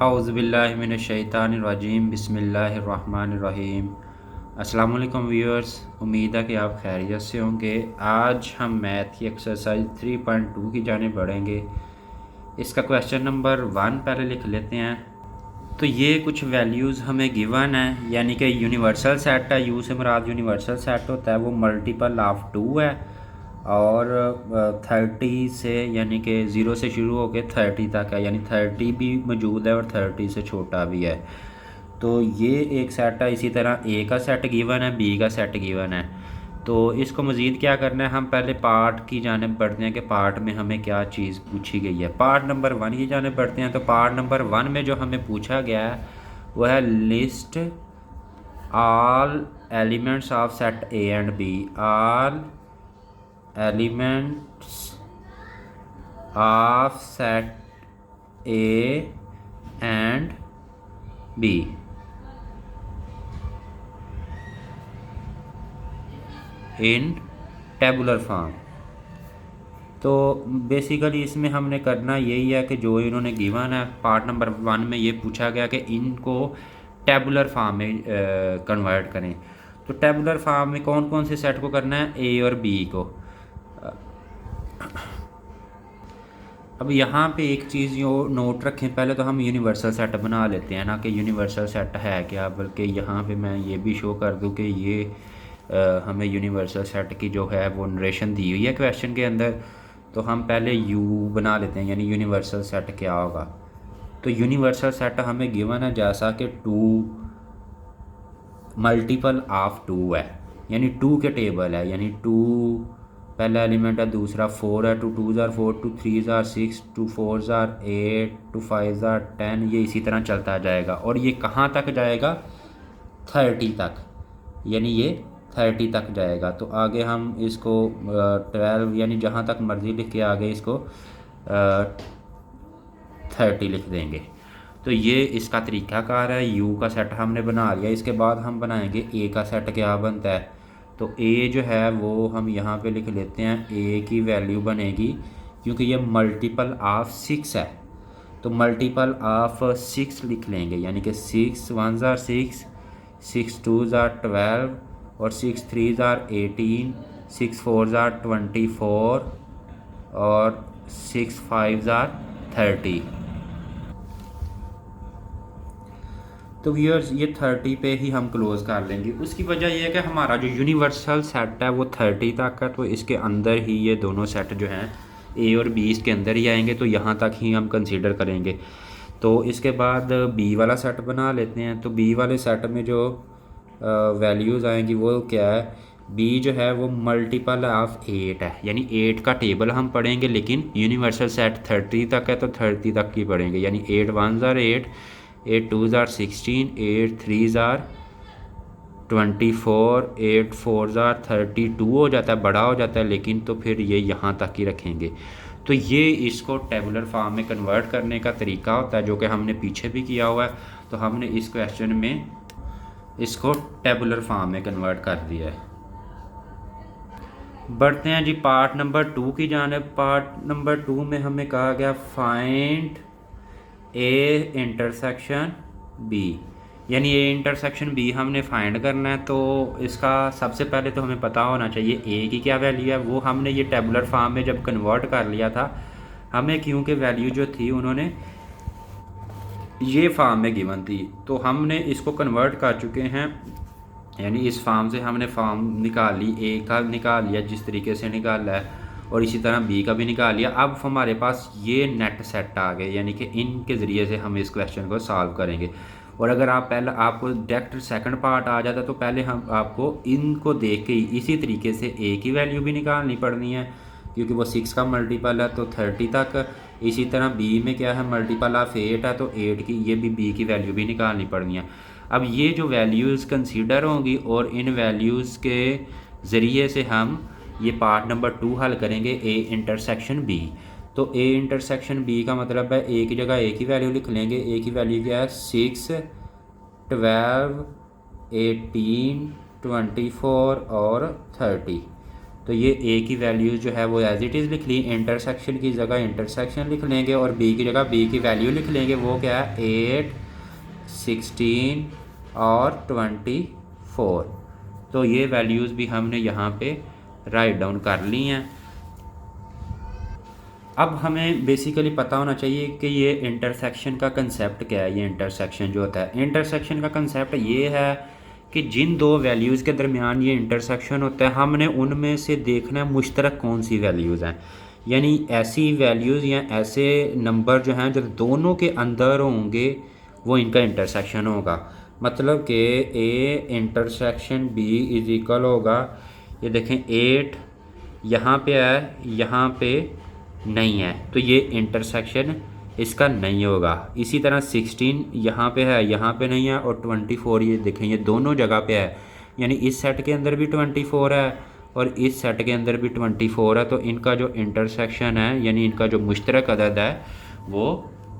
औज़ुबिल्लाहिमिनश्शैतानिर्रजीम बिस्मिल्लाहिर्रहमानिर्रहीम। अस्सलाम वालेकुम व्यूअर्स, उम्मीद है कि आप खैरियत से होंगे। आज हम मैथ की एक्सरसाइज 3.2 की जानिब बढ़ेंगे। इसका क्वेश्चन नंबर 1 पहले लिख लेते हैं। तो ये कुछ वैल्यूज़ हमें गिवन है, यानी कि यूनिवर्सल सेट है। यू से मुराद यूनिवर्सल सेट होता है, वो मल्टीपल ऑफ 2 है और 30 से, यानी कि 0 से शुरू होकर 30 तक है, यानी 30 भी मौजूद है और 30 से छोटा भी है। तो ये एक सेट है। इसी तरह ए का सेट गिवन है, बी का सेट गिवन है। तो इसको मज़ीद क्या करना है, हम पहले पार्ट की जानिब बढ़ते हैं कि पार्ट में हमें क्या चीज़ पूछी गई है। पार्ट नंबर 1 की जानिब बढ़ते हैं। तो पार्ट नंबर 1 में जो हमें पूछा गया है वो है list all elements of set A and B. All elements of set A and B in tabular form। तो बेसिकली इसमें हमने करना यही है कि जो इन्होंने गिवन है पार्ट नंबर 1 में ये पूछा गया कि इनको टेबुलर फॉर्म में कन्वर्ट करें। तो टेबुलर फॉर्म में कौन कौन से सेट को करना है, ए और बी को। अब यहाँ पे एक चीज़ जो नोट रखें, पहले तो हम यूनिवर्सल सेट बना लेते हैं ना कि यूनिवर्सल सेट है क्या, बल्कि यहाँ पे मैं ये भी शो कर दूँ कि ये हमें यूनिवर्सल सेट की जो है वो नरेशन दी हुई है क्वेश्चन के अंदर। तो हम पहले यू बना लेते हैं, यानी यूनिवर्सल सेट क्या होगा। तो यूनिवर्सल सेट हमें गिवन है जैसा कि 2 मल्टीपल ऑफ 2 है, यानी 2 के टेबल है, यानी 2 पहला एलिमेंट है, दूसरा 4 है, 2 2s are 4, 2 3s are 6, 2 4s are 8, 2 5s are 10। ये इसी तरह चलता जाएगा और ये कहाँ तक जाएगा, 30 तक, यानी ये 30 तक जाएगा। तो आगे हम इसको 12, यानी जहाँ तक मर्ज़ी लिख के आगे इसको 30 लिख देंगे। तो ये इसका तरीक़ाकार है। यू का सेट हमने बना लिया। इसके बाद हम बनाएंगे ए का सेट क्या बनता है। तो ए जो है वो हम यहाँ पे लिख लेते हैं, ए की वैल्यू बनेगी, क्योंकि ये मल्टीपल ऑफ 6 है तो मल्टीपल ऑफ 6 लिख लेंगे, यानी कि 6 1s are 6, 6 2s are 12 और 6 3s are 18, 6 4s are 24 और 6 5s are 30। तो व्यूअर्स ये 30 पे ही हम क्लोज़ कर लेंगे। उसकी वजह यह है कि हमारा जो यूनिवर्सल सेट है वो 30 तक है, तो इसके अंदर ही ये दोनों सेट जो हैं ए और बी इसके अंदर ही आएंगे, तो यहाँ तक ही हम कंसीडर करेंगे। तो इसके बाद बी वाला सेट बना लेते हैं। तो बी वाले सेट में जो वैल्यूज़ आएंगी वो क्या है, बी जो है वो मल्टीपल ऑफ 8 है, यानी 8 का टेबल हम पढ़ेंगे, लेकिन यूनिवर्सल सेट 30 तक है तो 30 तक ही पढ़ेंगे, यानी 8 1s are 8, 8 2s are 16, 8 3s are 24, 8 4s are 32 हो जाता है, बड़ा हो जाता है, लेकिन तो फिर ये यहाँ तक ही रखेंगे। तो ये इसको टेबुलर फॉर्म में कन्वर्ट करने का तरीका होता है, जो कि हमने पीछे भी किया हुआ है। तो हमने इस क्वेश्चन में इसको टेबुलर फॉर्म में कन्वर्ट कर दिया है। बढ़ते हैं जी पार्ट नंबर 2 की जानिब। पार्ट नंबर 2 में हमें कहा गया फाइंड ए इंटरसेक्शन बी, यानी ए इंटरसेक्शन बी हमने फाइंड करना है। तो इसका सबसे पहले तो हमें पता होना चाहिए ए की क्या वैल्यू है। वो हमने ये टेबुलर फॉर्म में जब कन्वर्ट कर लिया था, हमें क्योंकि वैल्यू जो थी उन्होंने ये फॉर्म में गिवन थी, तो हमने इसको कन्वर्ट कर चुके हैं, यानी इस फॉर्म से हमने फॉर्म निकाल ली, ए का निकाल लिया जिस तरीके से निकाला है, और इसी तरह बी का भी निकाल लिया। अब हमारे पास ये नेट सेट आ गए, यानी कि इनके ज़रिए से हम इस क्वेश्चन को सॉल्व करेंगे। और अगर आप पहले आपको डायरेक्ट सेकंड पार्ट आ जाता तो पहले हम आपको इनको देख के इसी तरीके से ए की वैल्यू भी निकालनी पड़नी है, क्योंकि वो 6 का मल्टीपल है तो 30 तक। इसी तरह बी में क्या है, मल्टीपल ऑफ 8 है तो 8 की, ये भी बी की वैल्यू भी निकालनी पड़नी है। अब ये जो वैल्यूज़ कंसीडर होंगी और इन वैल्यूज़ के ज़रिए से हम ये पार्ट नंबर 2 हल करेंगे, ए इंटरसेक्शन बी। तो ए इंटरसेक्शन बी का मतलब है ए की जगह ए की वैल्यू लिख लेंगे। ए की वैल्यू क्या है, 6 12 18 24 और 30। तो ये ए की वैल्यू जो है वो एज इट इज़ लिख ली, इंटरसेक्शन की जगह इंटरसेक्शन लिख लेंगे और बी की जगह बी की वैल्यू लिख लेंगे। वो क्या है 8, 16 और 24। तो ये वैल्यूज़ भी हमने यहाँ पे राइट डाउन कर ली हैं। अब हमें बेसिकली पता होना चाहिए कि ये इंटरसेक्शन का कंसेप्ट क्या है। ये इंटरसेक्शन जो होता है, इंटरसेक्शन का कंसेप्ट ये है कि जिन दो वैल्यूज़ के दरमियान ये इंटरसेक्शन होता है, हमने उनमें से देखना है मुश्तरक कौन सी वैल्यूज़ हैं। यानी ऐसी वैल्यूज़ या ऐसे नंबर जो हैं जो दोनों के अंदर होंगे वो इनका इंटरसेक्शन होगा। मतलब कि A intersection B is equal होगा, ये देखें 8 यहाँ पे है, यहाँ पे नहीं है, तो ये इंटरसेक्शन इसका नहीं होगा। इसी तरह 16 यहाँ पे है, यहाँ पे नहीं है, और 24 ये देखें ये दोनों जगह पे है। यानी इस सेट के अंदर भी 24 है और इस सेट के अंदर भी 24 है। तो इनका जो इंटरसेक्शन है यानी इनका जो मुश्तरक अदद है वो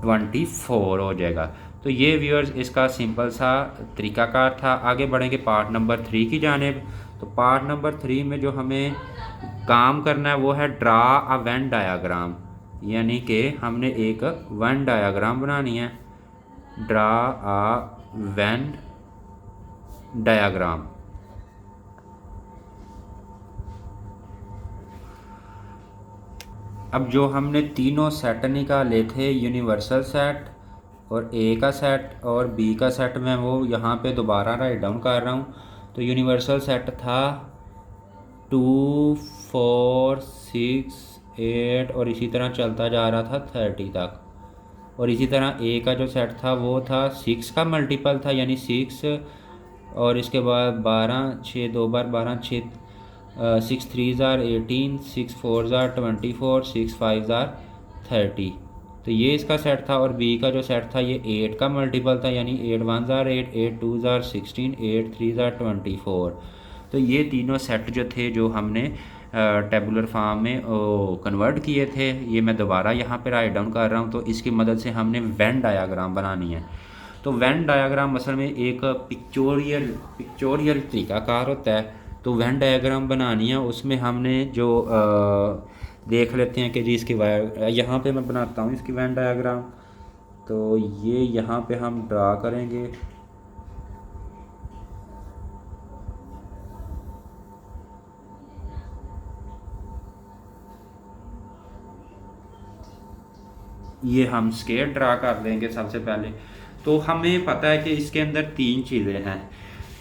24 हो जाएगा। तो ये व्यूअर्स इसका सिंपल सा तरीक़ाकार था। आगे बढ़ेंगे पार्ट नंबर 3 की जानिब। तो पार्ट नंबर 3 में जो हमें काम करना है वो है ड्रा अ वेन डायाग्राम, यानी कि हमने एक वेन डायाग्राम बनानी है। Draw a when diagram. अब जो हमने तीनों सेट निकाले थे, यूनिवर्सल सेट और ए का सेट और बी का सेट, मैं वो यहाँ पे दोबारा राइट डाउन कर रहा हूँ। तो यूनिवर्सल सेट था 2, 4, 6, 8 और इसी तरह चलता जा रहा था 30 तक। और इसी तरह ए का जो सेट था वो था 6 का मल्टीपल था, यानी 6 और इसके बाद 12, 6 2 बार 12, 6 3 ज़ार 18, 6 4 ज़ार 24, 6 5 ज़ार 30। तो ये इसका सेट था। और बी का जो सेट था ये 8 का मल्टीपल था, यानी 8 1 ज़ार 8, 8 2 ज़ार 16, 8 3 ज़ार 24। तो ये तीनों सेट जो थे जो हमने टेबुलर फॉर्म में कन्वर्ट किए थे, ये मैं दोबारा यहाँ पे राइट डाउन कर रहा हूँ। तो इसकी मदद से हमने वेन डायाग्राम बनानी है। तो वेन डायाग्राम असल में एक पिक्चोरियल तरीक़ाकार होता है। तो वेन डायाग्राम बनानी है, उसमें हमने जो देख लेते हैं कि जी इसकी यहाँ पे मैं बनाता हूँ इसकी वेन डायाग्राम। तो ये यहाँ पे हम ड्रा करेंगे। ये हम स्केल ड्रा कर लेंगे सबसे पहले। तो हमें पता है कि इसके अंदर 3 चीज़ें हैं।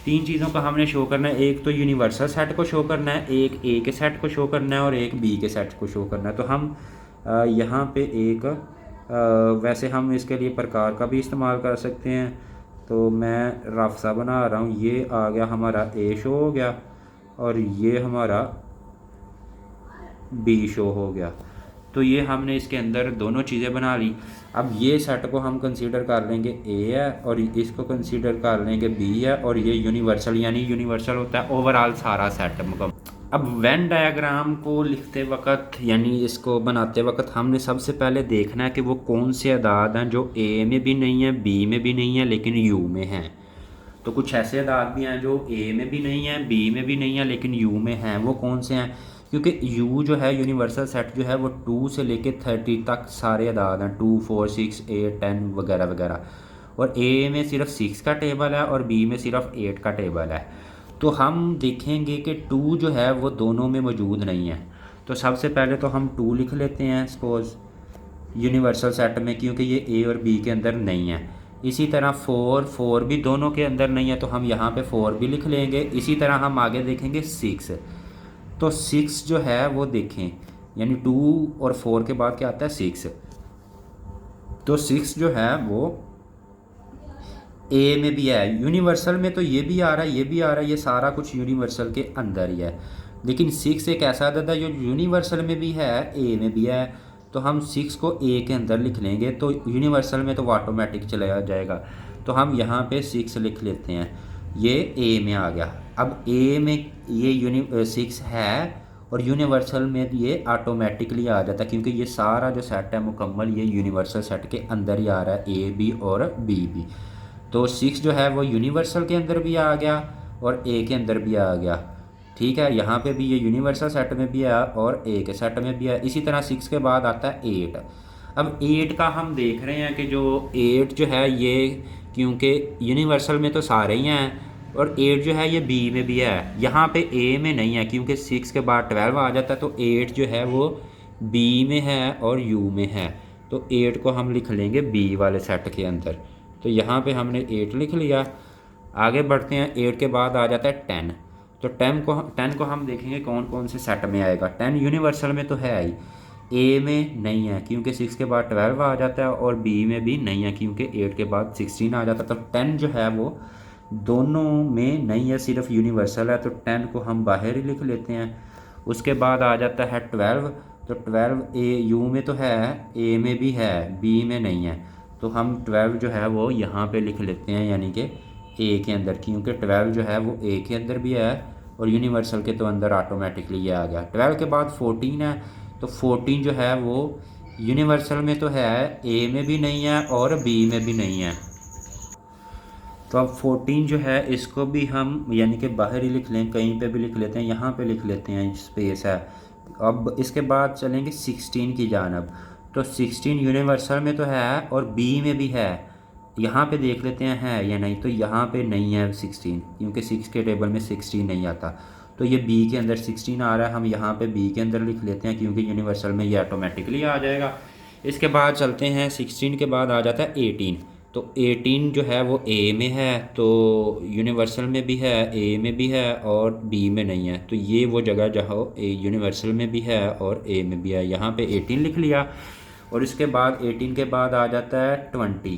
3 चीज़ों को हमने शो करना है। एक तो यूनिवर्सल सेट को शो करना है, एक ए के सेट को शो करना है और एक बी के सेट को शो करना है। तो हम यहाँ पे एक वैसे हम इसके लिए प्रकार का भी इस्तेमाल कर सकते हैं। तो मैं रफ सा बना रहा हूँ। ये आ गया हमारा ए शो हो गया और ये हमारा बी शो हो गया। तो ये हमने इसके अंदर दोनों चीज़ें बना ली। अब ये सेट को हम कंसीडर कर लेंगे ए है और इसको कंसीडर कर लेंगे बी है, और ये यूनिवर्सल, यानी यूनिवर्सल होता है ओवरऑल सारा सेट मुकम्मल। अब वेन डायग्राम को लिखते वक्त यानी इसको बनाते वक्त हमने सबसे पहले देखना है कि वो कौन से अदाद हैं जो ए में भी नहीं है, बी में भी नहीं है, लेकिन यू में हैं। तो कुछ ऐसे अदाद भी हैं जो ए में भी नहीं है, बी में भी नहीं है, लेकिन यू में हैं। वो कौन से हैं? क्योंकि यू जो है यूनिवर्सल सेट जो है वो 2 से लेके 30 तक सारे अदाद हैं, 2, 4, 6, 8, 10 वगैरह वगैरह। और ए में सिर्फ 6 का टेबल है और बी में सिर्फ 8 का टेबल है। तो हम देखेंगे कि 2 जो है वो दोनों में मौजूद नहीं है। तो सबसे पहले तो हम 2 लिख लेते हैं सपोज़ यूनिवर्सल सेट में, क्योंकि ये ए और बी के अंदर नहीं है। इसी तरह 4 भी दोनों के अंदर नहीं है, तो हम यहाँ पे 4 भी लिख लेंगे। इसी तरह हम आगे देखेंगे 6। तो 6 जो है वो देखें, यानी 2 और 4 के बाद क्या आता है 6। तो 6 जो है वो ए में भी है, यूनिवर्सल में तो ये भी आ रहा है, ये भी आ रहा है, ये सारा कुछ यूनिवर्सल के अंदर ही है। लेकिन 6 एक ऐसा अदद है जो यूनिवर्सल में भी है, ए में भी है। तो हम 6 को ए के अंदर लिख लेंगे, तो यूनिवर्सल में तो वो ऑटोमेटिक चला जाएगा। तो हम यहाँ पे 6 लिख लेते हैं, ये ए में आ गया। अब ए में ये 6 है और यूनिवर्सल में ये ऑटोमेटिकली आ जाता है, क्योंकि ये सारा जो सेट है मुकम्मल ये यूनिवर्सल सेट के अंदर ही आ रहा है, ए बी और बी भी। तो 6 जो है वो यूनिवर्सल के अंदर भी आ गया और ए के अंदर भी आ गया। ठीक है, यहाँ पे भी ये यूनिवर्सल सेट में भी है और ए के सेट में भी है। इसी तरह 6 के बाद आता है 8। अब 8 का हम देख रहे हैं कि जो 8 जो है ये, क्योंकि यूनिवर्सल में तो सारे ही हैं और 8 जो है ये बी में भी है, यहाँ पे ए में नहीं है क्योंकि 6 के बाद 12 आ जाता है, तो 8 जो है वो बी में है और यू में है। तो 8 को हम लिख लेंगे बी वाले सेट के अंदर। तो यहाँ पे हमने 8 लिख लिया। आगे बढ़ते हैं, 8 के बाद आ जाता है 10। तो 10 को हम देखेंगे कौन कौन से सेट में आएगा। 10 यूनिवर्सल में तो है ही, ए में नहीं है क्योंकि 6 के बाद 12 आ जाता है और बी में भी नहीं है क्योंकि 8 के बाद 16 आ जाता है। तो 10 जो है वो दोनों में नहीं है, सिर्फ यूनिवर्सल है, तो 10 को हम बाहर ही लिख लेते हैं। उसके बाद आ जाता है 12। तो 12 ए यू में तो है, ए में भी है, बी में नहीं है, तो हम 12 जो है वो यहाँ पे लिख लेते हैं, यानी कि ए के अंदर, क्योंकि 12 जो है वो ए के अंदर भी है और यूनिवर्सल के तो अंदर ऑटोमेटिकली ये आ गया। 12 के बाद 14 है, तो 14 जो है वो यूनिवर्सल में तो है, ए में भी नहीं है और बी में भी नहीं है। तो अब 14 जो है इसको भी हम यानी कि बाहर ही लिख लें, कहीं पे भी लिख लेते हैं, यहाँ पे लिख लेते हैं, स्पेस है। अब इसके बाद चलेंगे 16 की जानब। तो 16 यूनिवर्सल में तो है और बी में भी है, यहाँ पे देख लेते हैं है या नहीं। तो यहाँ पे नहीं है 16 क्योंकि 6 के टेबल में 16 नहीं आता, तो ये बी के अंदर 16 आ रहा है, हम यहाँ पे बी के अंदर लिख लेते हैं क्योंकि यूनिवर्सल में ये ऑटोमेटिकली आ जाएगा। इसके बाद चलते हैं, 16 के बाद आ जाता है 18। तो 18 जो है वो ए में है, तो यूनिवर्सल में भी है, ए में भी है और बी में नहीं है, तो ये वो जगह जहाँ ए यूनिवर्सल में भी है और ए में भी है, यहाँ पे 18 लिख लिया। और इसके बाद 18 के बाद आ जाता है 20।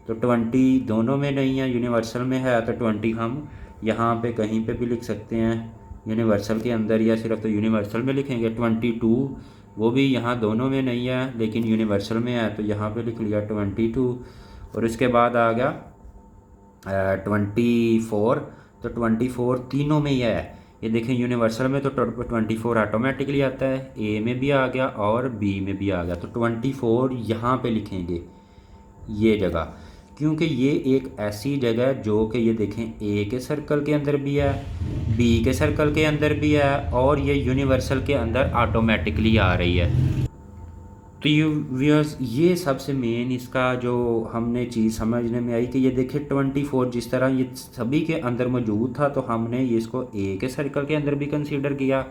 तो 20 दोनों में नहीं है, यूनिवर्सल में है, तो 20 हम यहाँ पे कहीं पे भी लिख सकते हैं, यूनिवर्सल के अंदर या सिर्फ तो यूनिवर्सल में लिखेंगे। 22 वो भी यहाँ दोनों में नहीं है लेकिन यूनिवर्सल में है, तो यहाँ पे लिख लिया 22। और इसके बाद आ गया 24। तो 24 तीनों में ही है, ये देखें यूनिवर्सल में तो 24 ऑटोमेटिकली आता है, ए में भी आ गया और बी में भी आ गया। तो 24 यहाँ पे लिखेंगे ये जगह, क्योंकि ये एक ऐसी जगह है जो कि ये देखें ए के सर्कल के अंदर भी है, बी के सर्कल के अंदर भी है और ये यूनिवर्सल के अंदर ऑटोमेटिकली आ रही है। तो ये सबसे मेन इसका जो हमने चीज़ समझने में आई कि ये देखिए 24 जिस तरह ये सभी के अंदर मौजूद था, तो हमने ये इसको ए के सर्कल के अंदर भी कंसीडर किया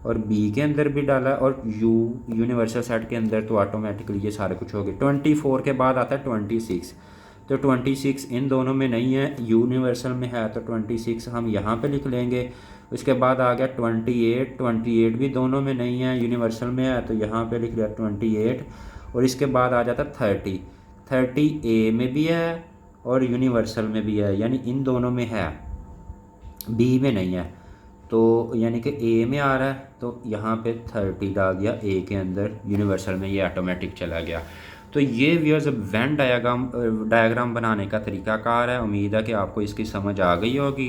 और बी के अंदर भी डाला और यूनिवर्सल सेट के अंदर, तो ऑटोमेटिकली ये सारे कुछ हो गए। 24 के बाद आता है 26। तो 26 इन दोनों में नहीं है, यूनिवर्सल में है, तो 26 हम यहाँ पे लिख लेंगे। उसके बाद आ गया 28 भी दोनों में नहीं है, यूनिवर्सल में है, तो यहाँ पे लिख लिया 28। और इसके बाद आ जाता 30 ए में भी है और यूनिवर्सल में भी है, यानी इन दोनों में है, बी में नहीं है, तो यानी कि ए में आ रहा है, तो यहाँ पे 30 डाल दिया ए के अंदर, यूनिवर्सल में ये ऑटोमेटिक चला गया। तो ये व्यूअर्स वेन डायग्राम बनाने का तरीकाकार है। उम्मीद है कि आपको इसकी समझ आ गई होगी।